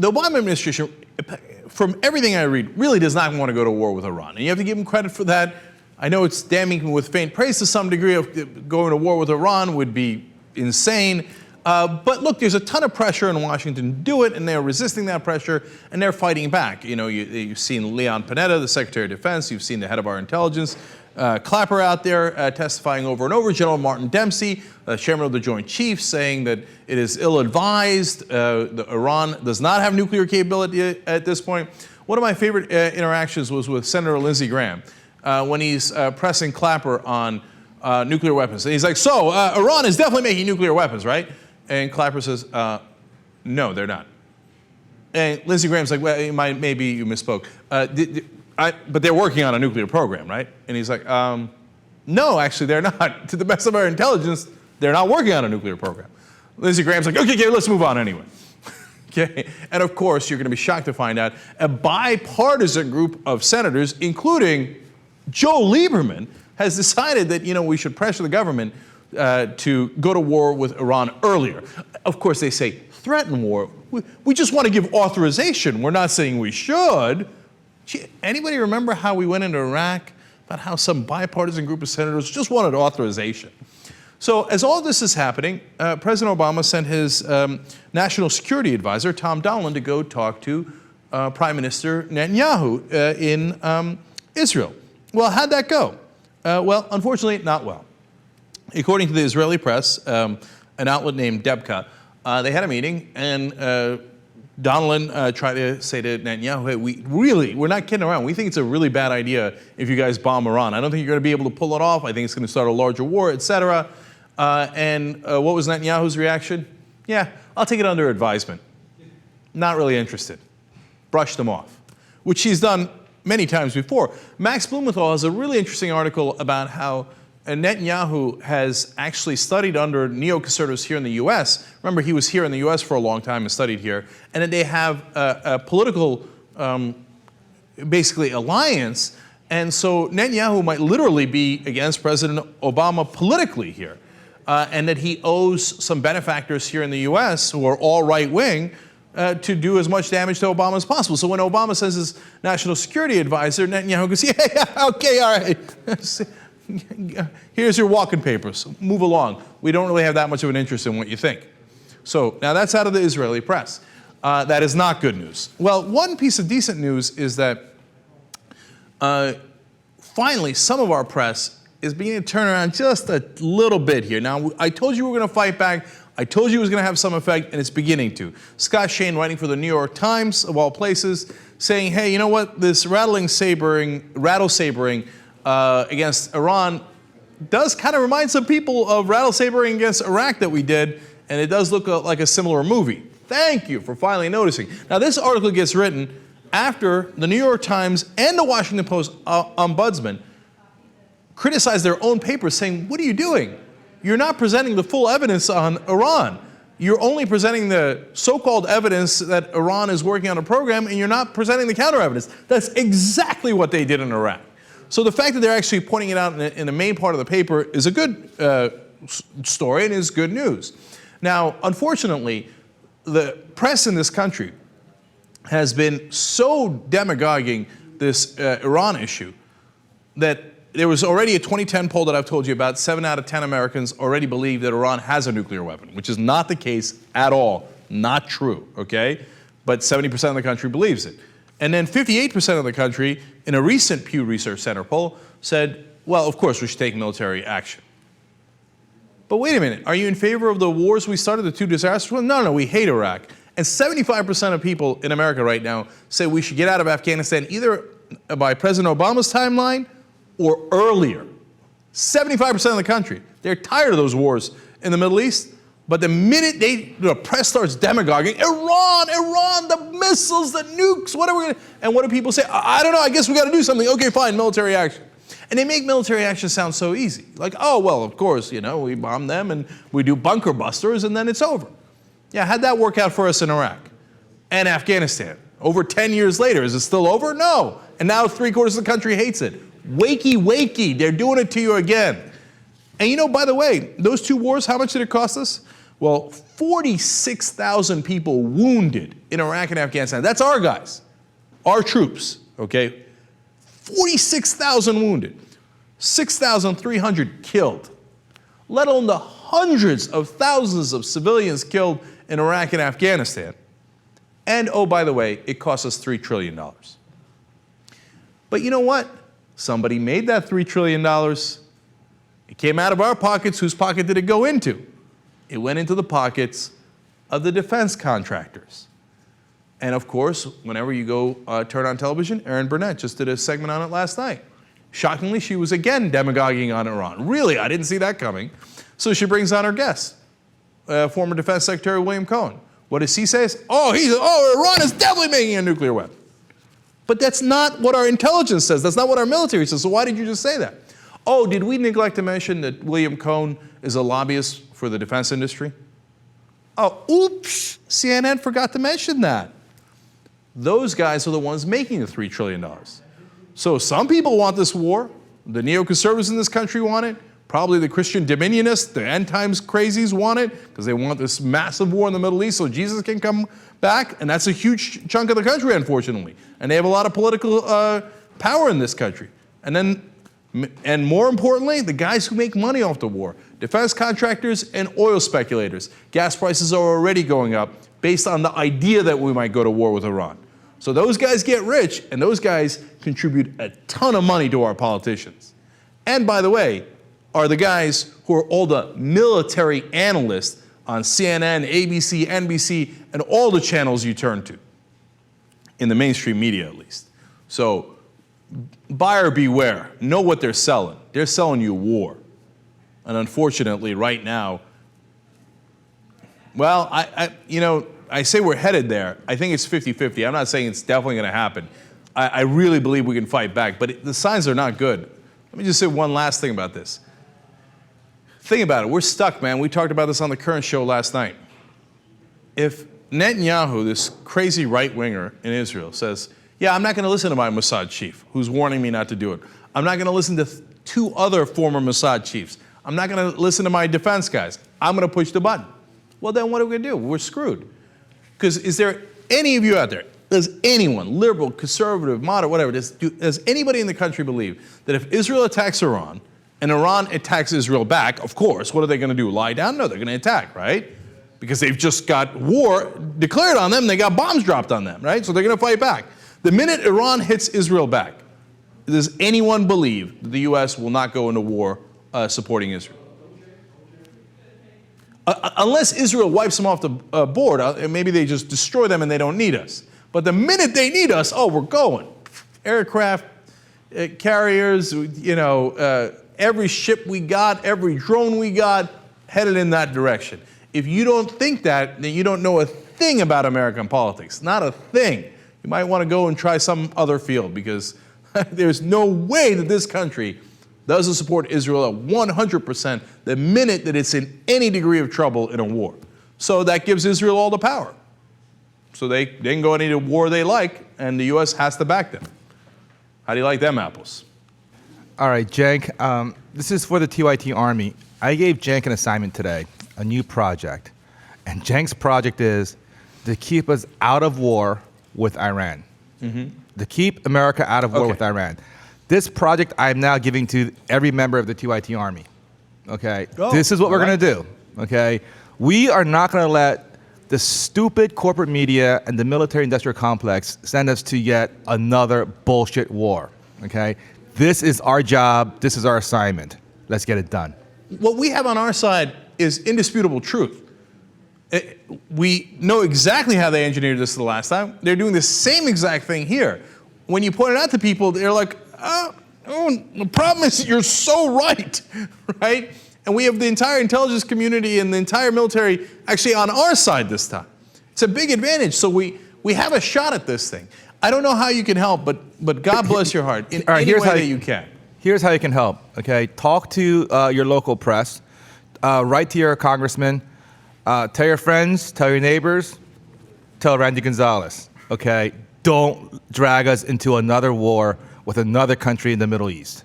the Obama administration, from everything I read, really does not want to go to war with Iran. And you have to give them credit for that. I know it's damning with faint praise to some degree. Of going to war with Iran would be insane. But look, there's a ton of pressure in Washington to do it, and they're resisting that pressure, and they're fighting back. You know, you've seen Leon Panetta, the Secretary of Defense. You've seen the head of our intelligence, Clapper, out there testifying over and over. General Martin Dempsey, chairman of the Joint Chiefs, saying that it is ill-advised. Iran does not have nuclear capability at this point. One of my favorite interactions was with Senator Lindsey Graham when he's pressing Clapper on nuclear weapons. And he's like, so Iran is definitely making nuclear weapons, right? And Clapper says, no, they're not. And Lindsey Graham's like, well, maybe you misspoke. But they're working on a nuclear program, right? And he's like, no, actually, they're not. To the best of our intelligence, they're not working on a nuclear program. Lindsey Graham's like, okay, let's move on anyway. Okay, and of course, you're going to be shocked to find out a bipartisan group of senators, including Joe Lieberman, has decided that, you know, we should pressure the government to go to war with Iran earlier. Of course, they say threaten war. We just want to give authorization. We're not saying we should. Gee, anybody remember how we went into Iraq? About how some bipartisan group of senators just wanted authorization. So as all this is happening, President Obama sent his national security advisor, Tom Donilon, to go talk to Prime Minister Netanyahu in Israel. Well, how'd that go? Well, unfortunately, not well. According to the Israeli press, an outlet named Debka, they had a meeting, and Donilon tried to say to Netanyahu, hey, we're not kidding around. We think it's a really bad idea if you guys bomb Iran. I don't think you're going to be able to pull it off. I think it's going to start a larger war, etc. And what was Netanyahu's reaction? Yeah, I'll take it under advisement. Not really interested. Brushed them off, which he's done many times before. Max Blumenthal has a really interesting article about how Netanyahu has actually studied under neoconservatives here in the U.S. Remember, he was here in the U.S. for a long time and studied here. And that they have a political, basically, alliance. And so Netanyahu might literally be against President Obama politically here. And that he owes some benefactors here in the U.S. who are all right-wing to do as much damage to Obama as possible. So when Obama says his national security advisor, Netanyahu goes, yeah, okay, all right. Here's your walking papers. Move along. We don't really have that much of an interest in what you think. So now that's out of the Israeli press. That is not good news. Well, one piece of decent news is that finally some of our press is beginning to turn around just a little bit here. Now, I told you we were going to fight back. I told you it was going to have some effect, and it's beginning to. Scott Shane, writing for the New York Times, of all places, saying, hey, you know what? This rattle sabering against Iran does kind of remind some people of rattle sabering against Iraq that we did, and it does look like a similar movie. Thank you for finally noticing. Now, this article gets written after the New York Times and the Washington Post ombudsman criticized their own papers, saying, what are you doing? You're not presenting the full evidence on Iran. You're only presenting the so-called evidence that Iran is working on a program, and you're not presenting the counter-evidence. That's exactly what they did in Iraq. So the fact that they're actually pointing it out in the main part of the paper is a good story and is good news. Now, unfortunately, the press in this country has been so demagoguing this Iran issue that there was already a 2010 poll that I've told you about. 7 out of 10 Americans already believe that Iran has a nuclear weapon, which is not the case at all. Not true, okay? But 70% of the country believes it. And then 58% of the country, in a recent Pew Research Center poll, said, well, of course, we should take military action. But wait a minute, are you in favor of the wars we started, the 2 disastrous ones? No, we hate Iraq. And 75% of people in America right now say we should get out of Afghanistan either by President Obama's timeline or earlier. 75% of the country. They're tired of those wars in the Middle East. But the minute the press starts demagoguing, Iran, the missiles, the nukes, what are we going to... And what do people say? I don't know, I guess we got to do something. Okay, fine, military action. And they make military action sound so easy. Like, oh, well, of course, you know, we bomb them and we do bunker busters and then it's over. Yeah, how'd that work out for us in Iraq and Afghanistan? Over 10 years later, is it still over? No. And now 3/4 of the country hates it. Wakey, they're doing it to you again. And you know, by the way, those 2 wars, how much did it cost us? Well, 46,000 people wounded in Iraq and Afghanistan. That's our guys, our troops, okay? 46,000 wounded, 6,300 killed, let alone the hundreds of thousands of civilians killed in Iraq and Afghanistan. And oh, by the way, it cost us $3 trillion. But you know what? Somebody made that $3 trillion. It came out of our pockets. Whose pocket did it go into? It went into the pockets of the defense contractors. And of course, whenever you go turn on television, Erin Burnett just did a segment on it last night. Shockingly, she was again demagoguing on Iran. Really, I didn't see that coming. So she brings on her guest, former Defense Secretary William Cohen. What does he say? Iran is definitely making a nuclear weapon. But that's not what our intelligence says. That's not what our military says. So why did you just say that? Oh, did we neglect to mention that William Cohen is a lobbyist for the defense industry? Oh, oops, CNN forgot to mention that. Those guys are the ones making the $3 trillion. So some people want this war. The neoconservatives in this country want it. Probably the Christian dominionists, the end times crazies want it because they want this massive war in the Middle East so Jesus can come back. And that's a huge chunk of the country, unfortunately. And they have a lot of political power in this country. And more importantly, the guys who make money off the war, defense contractors and oil speculators. Gas prices are already going up based on the idea that we might go to war with Iran. So those guys get rich, and those guys contribute a ton of money to our politicians. And by the way, are the guys who are all the military analysts on CNN, ABC, NBC, and all the channels you turn to, in the mainstream media at least. So buyer beware, know what they're selling. They're selling you war. And unfortunately, right now, well, I say we're headed there. I think it's 50-50. I'm not saying it's definitely going to happen. I really believe we can fight back, but the signs are not good. Let me just say one last thing about this. Think about it. We're stuck, man. We talked about this on the Current show last night. If Netanyahu, this crazy right-winger in Israel, says, yeah, I'm not going to listen to my Mossad chief who's warning me not to do it. I'm not going to listen to two other former Mossad chiefs. I'm not going to listen to my defense guys. I'm going to push the button. Well, then what are we going to do? We're screwed. Because is there any of you out there, does anyone, liberal, conservative, moderate, whatever, does anybody in the country believe that if Israel attacks Iran and Iran attacks Israel back, of course, what are they going to do? Lie down? No, they're going to attack, right? Because they've just got war declared on them. They got bombs dropped on them, right? So they're going to fight back. The minute Iran hits Israel back, does anyone believe that the U.S. will not go into war supporting Israel? Unless Israel wipes them off the board, maybe they just destroy them and they don't need us. But the minute they need us, oh, we're going. Aircraft carriers, every ship we got, every drone we got, headed in that direction. If you don't think that, then you don't know a thing about American politics. Not a thing. You might want to go and try some other field because there's no way that this country doesn't support Israel at 100% the minute that it's in any degree of trouble in a war. So that gives Israel all the power. So they can go any war they like, and the U.S. has to back them. How do you like them apples? All right, Cenk, this is for the TYT Army. I gave Cenk an assignment today, a new project. And Cenk's project is to keep us out of war with Iran. Mm-hmm. To keep America out of war with Iran. This project I am now giving to every member of the TYT Army. Okay? This is what we're going to do. Okay? We are not going to let the stupid corporate media and the military-industrial complex send us to yet another bullshit war. Okay? This is our job. This is our assignment. Let's get it done. What we have on our side is indisputable truth. We know exactly how they engineered this the last time. They're doing the same exact thing here. When you point it out to people, they're like, oh, the problem is you're so right, right? And we have the entire intelligence community and the entire military actually on our side this time. It's a big advantage, so we have a shot at this thing. I don't know how you can help, but God bless your heart in any way that you can. Here's how you can help, okay? Talk to your local press. Write to your congressman. Tell your friends, tell your neighbors, tell Randy Gonzalez, okay? Don't drag us into another war with another country in the Middle East.